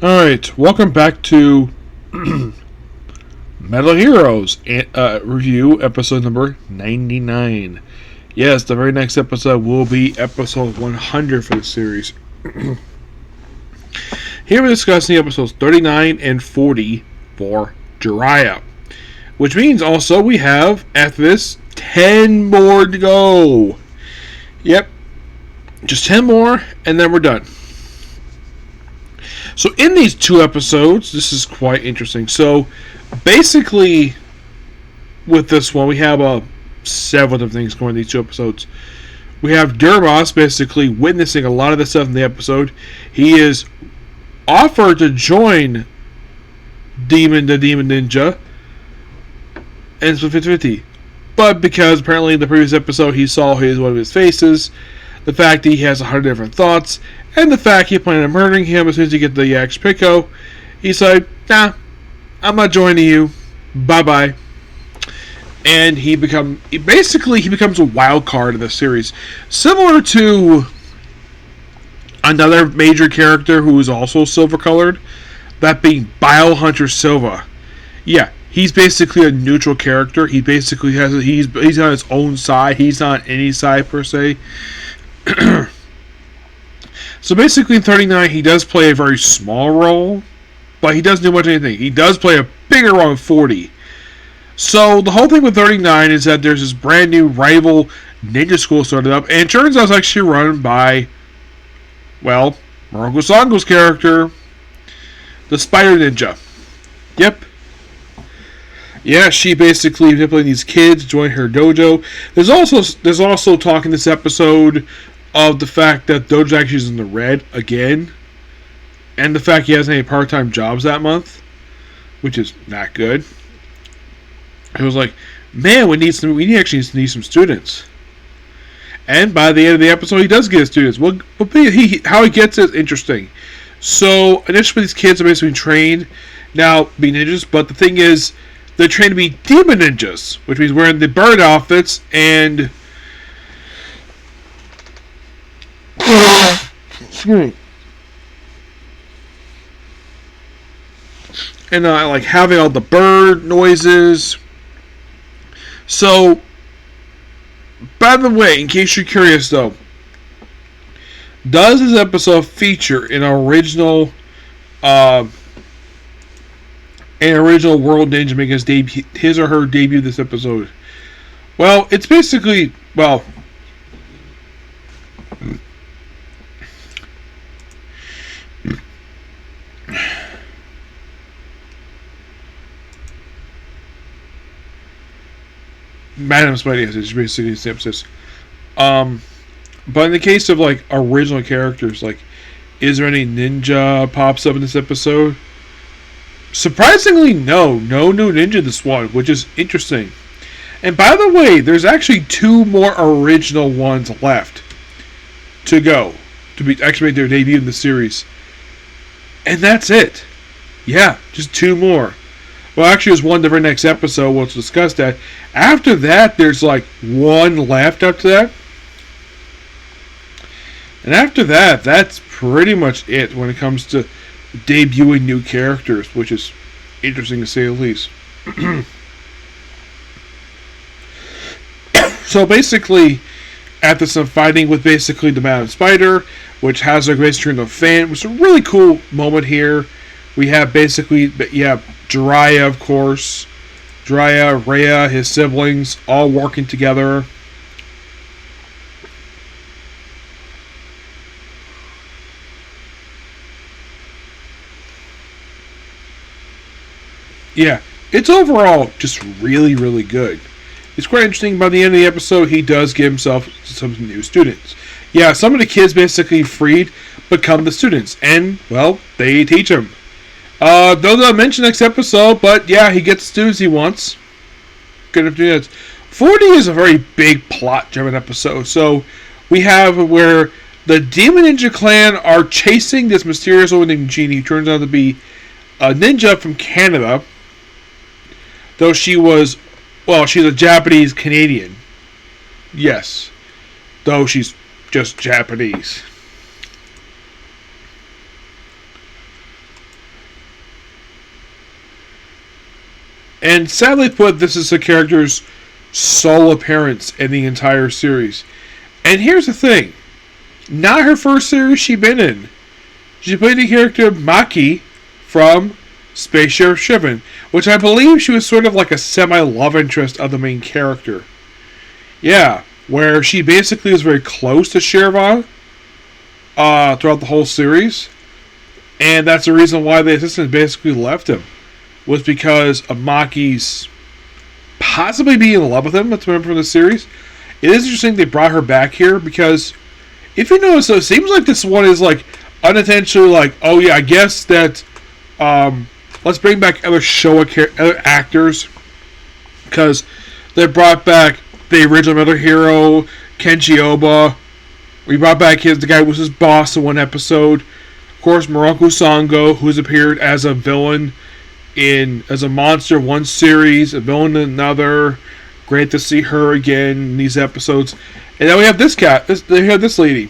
Alright, welcome back to Metal Heroes review, episode number 99. Yes, the very next episode will be episode 100 for the series. Here we're discussing episodes 39 and 40 for Jiraiya. Which means also we have, after this, 10 more to go. Yep, just 10 more, and then we're done. So in these two episodes, this is quite interesting. So basically, with this one, we have several different things going in these two episodes. We have Dermos basically witnessing a lot of the stuff in the episode. He is offered to join the Demon Ninja, and it's 50-50. But because apparently in the previous episode he saw one of his faces, the fact that he has 100 different thoughts, and the fact he planned on murdering him as soon as he gets the Yax Pico, he's like, nah, I'm not joining you. Bye-bye. And he becomes a wild card in the series. Similar to another major character who is also silver-colored, that being Biohunter Silva. Yeah, he's basically a neutral character. He basically he's on his own side. He's not on any side per se. So basically in 39 he does play a very small role, but he doesn't do much of anything. He does play a bigger role in 40. So the whole thing with 39 is that there's this brand new rival ninja school started up, and it turns out it's actually run by, well, Moroku Sango's character, the Spider Ninja. Yep. Yeah, she basically manipulating these kids to join her dojo. There's also talk in this episode of the fact that dojo actually is in the red again, and the fact he hasn't any part-time jobs that month, which is not good. It was like, man, we actually need some students. And by the end of the episode, he does get his students. Well, how he gets it is interesting. So initially, these kids are basically trained now to be ninjas, but the thing is, they're trained to be demon ninjas, which means wearing the bird outfits and like having all the bird noises. So, by the way, in case you're curious though, does this episode feature an original world ninja making his or her debut this episode? Well, it's basically, Madam Spidey has it, basically the synopsis. But in the case of like original characters, like, is there any ninja pops up in this episode? Surprisingly, no new ninja this one, which is interesting. And by the way, there's actually two more original ones left to go to actually make their debut in the series, and that's it. Yeah, just two more. Well, actually, there's one the very next episode. We'll discuss that. After that, there's like one left after that. And after that, that's pretty much it when it comes to debuting new characters, which is interesting to say the least. So basically, after some fighting with basically the Madam Spider, which has a great turn of fan, which is a really cool moment here. We have basically, Jiraiya, of course. Jiraiya, Rhea, his siblings, all working together. Yeah, it's overall just really, really good. It's quite interesting. By the end of the episode, he does give himself some new students. Yeah, some of the kids basically freed become the students, and, well, they teach him. Those I'll mention next episode, but yeah, he gets the students he wants. Good enough to do that. 40 is a very big plot-driven episode. So we have where the Demon Ninja clan are chasing this mysterious woman named Jeannie, who turns out to be a ninja from Canada. Though she's a Japanese Canadian. Yes. Though she's just Japanese. And sadly put, this is the character's sole appearance in the entire series. And here's the thing. Not her first series she's been in. She played the character Maki from Space Sheriff Shivan, which I believe she was sort of like a semi-love interest of the main character. Yeah, where she basically was very close to Shirvan throughout the whole series. And that's the reason why the assistant basically left him. Was because of Maki's possibly being in love with him. Let's remember from the series. It is interesting they brought her back here because if you notice, though, it seems like this one is like unintentionally like, oh yeah, I guess that let's bring back other other actors because they brought back the original Metal Hero, Kenji Oba. We brought back the guy who was his boss in one episode. Of course, Moroku Sango, who's appeared as a villain as a monster one series, a villain in another. Great to see her again in these episodes. And then we have this cat. They have this lady.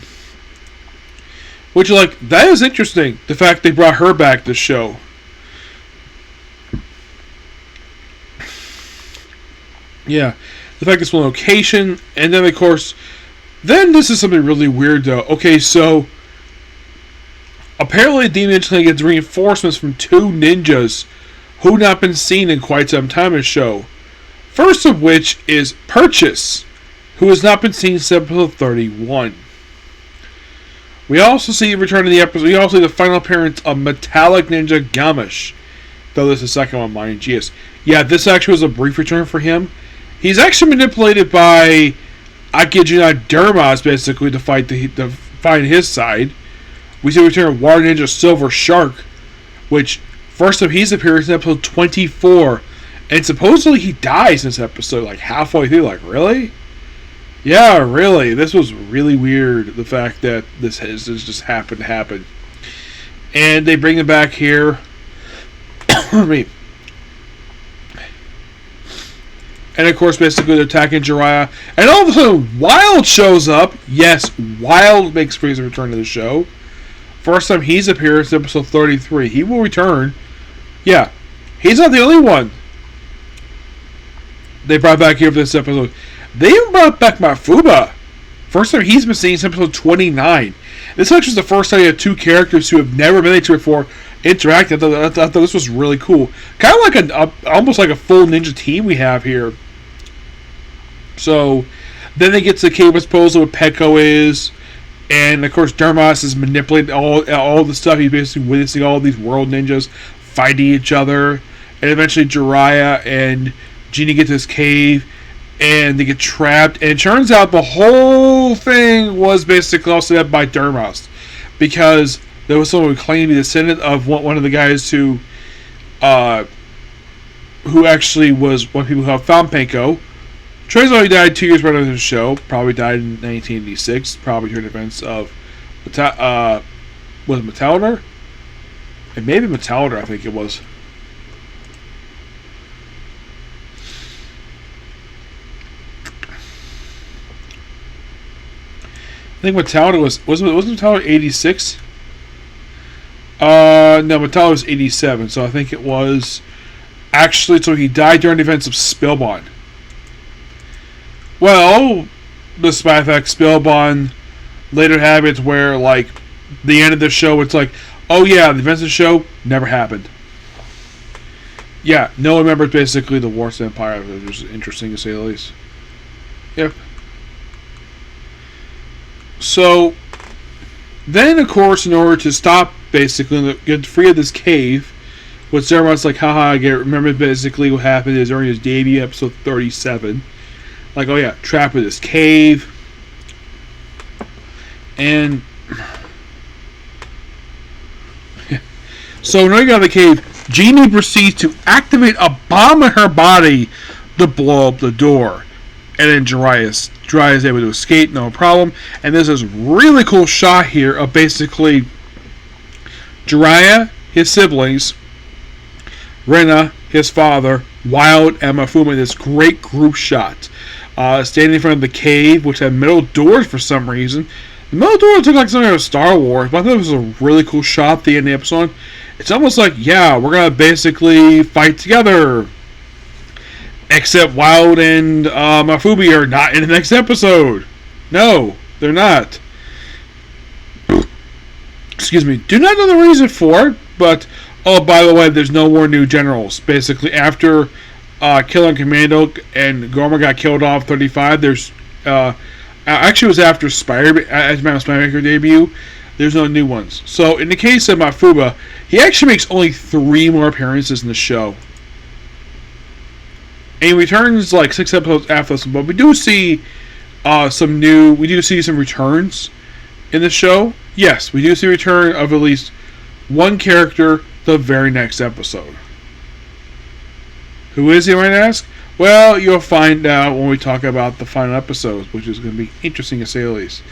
Which, like, that is interesting. The fact they brought her back to the show. Yeah. The fact it's one location. And then, of course, then this is something really weird, though. Okay, so apparently Demon Ninja gets reinforcements from two ninjas who not been seen in quite some time in the show. First of which is Purchase, who has not been seen since episode 31. We also see return to the episode. We also see the final appearance of Metallic Ninja Gamish. Though this is the second one, mind you. Yeah, this actually was a brief return for him. He's actually manipulated by Akijina Dermas basically to find his side. We see return of Water Ninja Silver Shark, which first time he's appeared in episode 24. And supposedly he dies in this episode, like halfway through. Like, really? Yeah, really. This was really weird, the fact that this just happened to happen. And they bring him back here. And of course, basically they're attacking Jiraiya. And all of a sudden, Wild shows up. Yes, Wild makes his return to the show. First time he's appeared in episode 33. He will return. Yeah, he's not the only one they brought back here for this episode. They even brought back Mafuba. First time he's been seen since episode 29. This actually is the first time you have two characters who have never been into it before interact. I thought this was really cool. Kind of like almost like a full ninja team we have here. So then they get to the cave proposal where Peko is. And of course Dermas is manipulating all the stuff. He's basically witnessing all these world ninjas fighting each other. And eventually Jiraiya and Genie get to this cave. And they get trapped. And it turns out the whole thing was basically all set up by Dermas. Because there was someone who claimed to be the descendant of one of the guys who actually was one of the people who found Penko. Turns out he died 2 years right after the show. Probably died in 1986. Probably during events of was it Metallica? It may be Metallica, I think it was. I think Metallica wasn't Metallica 86? No, Metallica was 87, so I think it was actually, so he died during the events of Spellbond. Well, despite the fact Spellbond later habits where, like, the end of the show, it's like, oh yeah, the events of the show never happened. Yeah, no one remembers basically the Wars Empire, which is interesting to say the least. Yep. So, then of course, in order to stop, basically, get free of this cave, what Zermon's like, haha, remember basically what happened is during his debut, episode 37. Like, oh yeah, trapped in this cave. And so, when we got in the cave, Genie proceeds to activate a bomb in her body to blow up the door. And then Jiraiya is able to escape, no problem. And there's this really cool shot here of basically Jiraiya, his siblings, Rena, his father, Wild, and Mafuma. This great group shot. Standing in front of the cave, which had metal doors for some reason. The metal doors look like something out of Star Wars, but I thought it was a really cool shot at the end of the episode. It's almost like, yeah, we're going to basically fight together. Except Wild and Mafubi are not in the next episode. No, they're not. Excuse me. Do not know the reason for it, but oh, by the way, there's no more new generals. Basically, after Killing Commando and Gorma got killed off 35, there's actually it was after Spymaker debut. There's no new ones. So in the case of Mafuba, he actually makes only 3 more appearances in the show. And he returns like 6 episodes after this, but we do see some returns in the show. Yes, we do see a return of at least one character the very next episode. Who is he, you might ask? Well, you'll find out when we talk about the final episodes, which is going to be interesting to say the least.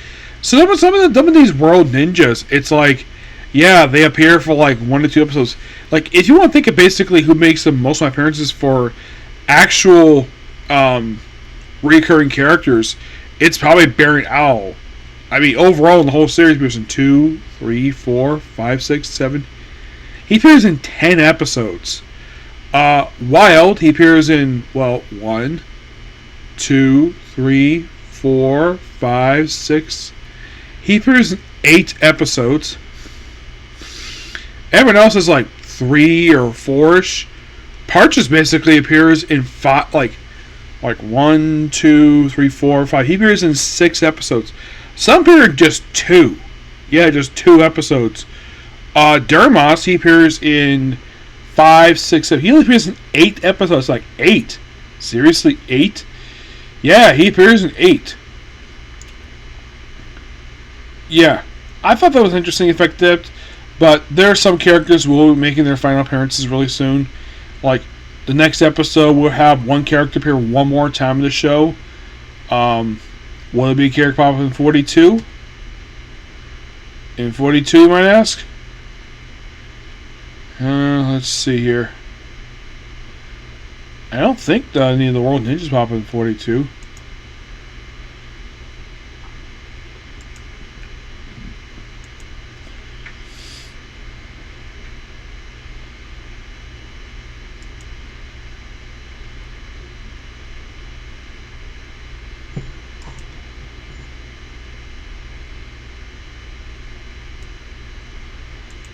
So some of these world ninjas, it's like, yeah, they appear for like 1 to 2 episodes. Like, if you want to think of basically who makes the most of my appearances for actual recurring characters, it's probably Baron Owl. I mean, overall in the whole series, he appears in 2, 3, 4, 5, 6, 7. He appears in 10 episodes. Wild, he appears in, 1, 2, 3, 4, 5, 6. He appears in 8 episodes. Everyone else is like 3 or 4-ish. Parches basically appears in 5, like 1, 2, 3, 4, 5. He appears in 6 episodes. Some appear in just 2. Yeah, just 2 episodes. Dermos, he appears in 5, 6, 7. He only appears in 8 episodes. Like 8. Seriously, 8? Yeah, he appears in 8. Yeah, I thought that was interesting effective, but there are some characters who will be making their final appearances really soon. Like, the next episode will have one character appear one more time in the show. Will it be a character pop up in 42? In 42, you might ask? Let's see here. I don't think any of the World Ninjas pop up in 42.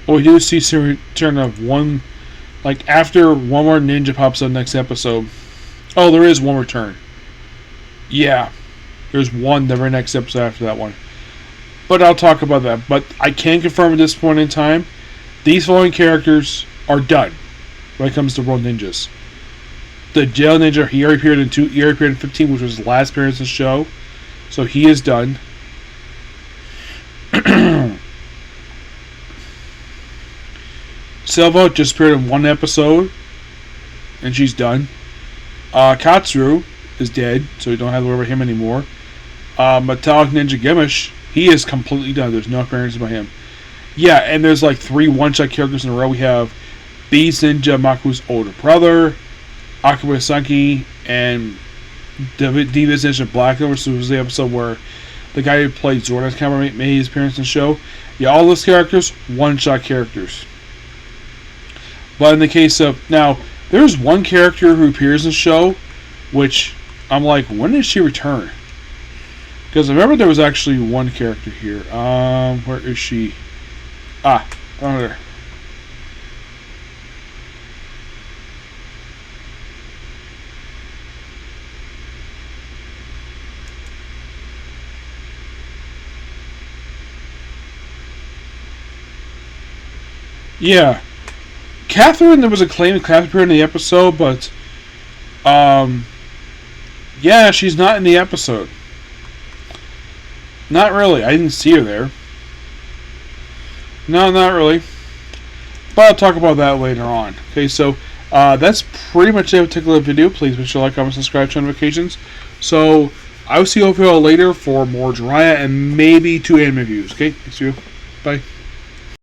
Oh, we do see some return of one, like after one more ninja pops up next episode. Oh, there is one return. Yeah, there's one the very next episode after that one. But I'll talk about that. But I can confirm at this point in time, these following characters are done when it comes to World Ninjas. The Jail Ninja, he already appeared in 15, which was his last appearance in the show. So he is done. Silva just appeared in 1 episode, and she's done. Katsuru is dead, so we don't have to worry about him anymore. Metallic Ninja Gemish, he is completely done. There's no appearances by him. Yeah, and there's like 3 one-shot characters in a row. We have Beast Ninja Maku's older brother, Akuma Sanki, and Divas Ninja Black. This was the episode where the guy who played Zordon's camera made his appearance in the show. Yeah, all those characters, one-shot characters. But in the case of... Now, there's one character who appears in the show, which I'm like, when did she return? Because I remember there was actually one character here. Where is she? Ah, right there. Yeah. Catherine, there was a claim that Catherine appeared in the episode, but yeah, she's not in the episode. Not really. I didn't see her there. No, not really. But I'll talk about that later on. Okay, so that's pretty much a particular video. Please make sure to like, comment, subscribe, turn notifications. So I will see you all later for more Jiraiya and maybe 2 anime reviews. Okay, thanks you. Bye.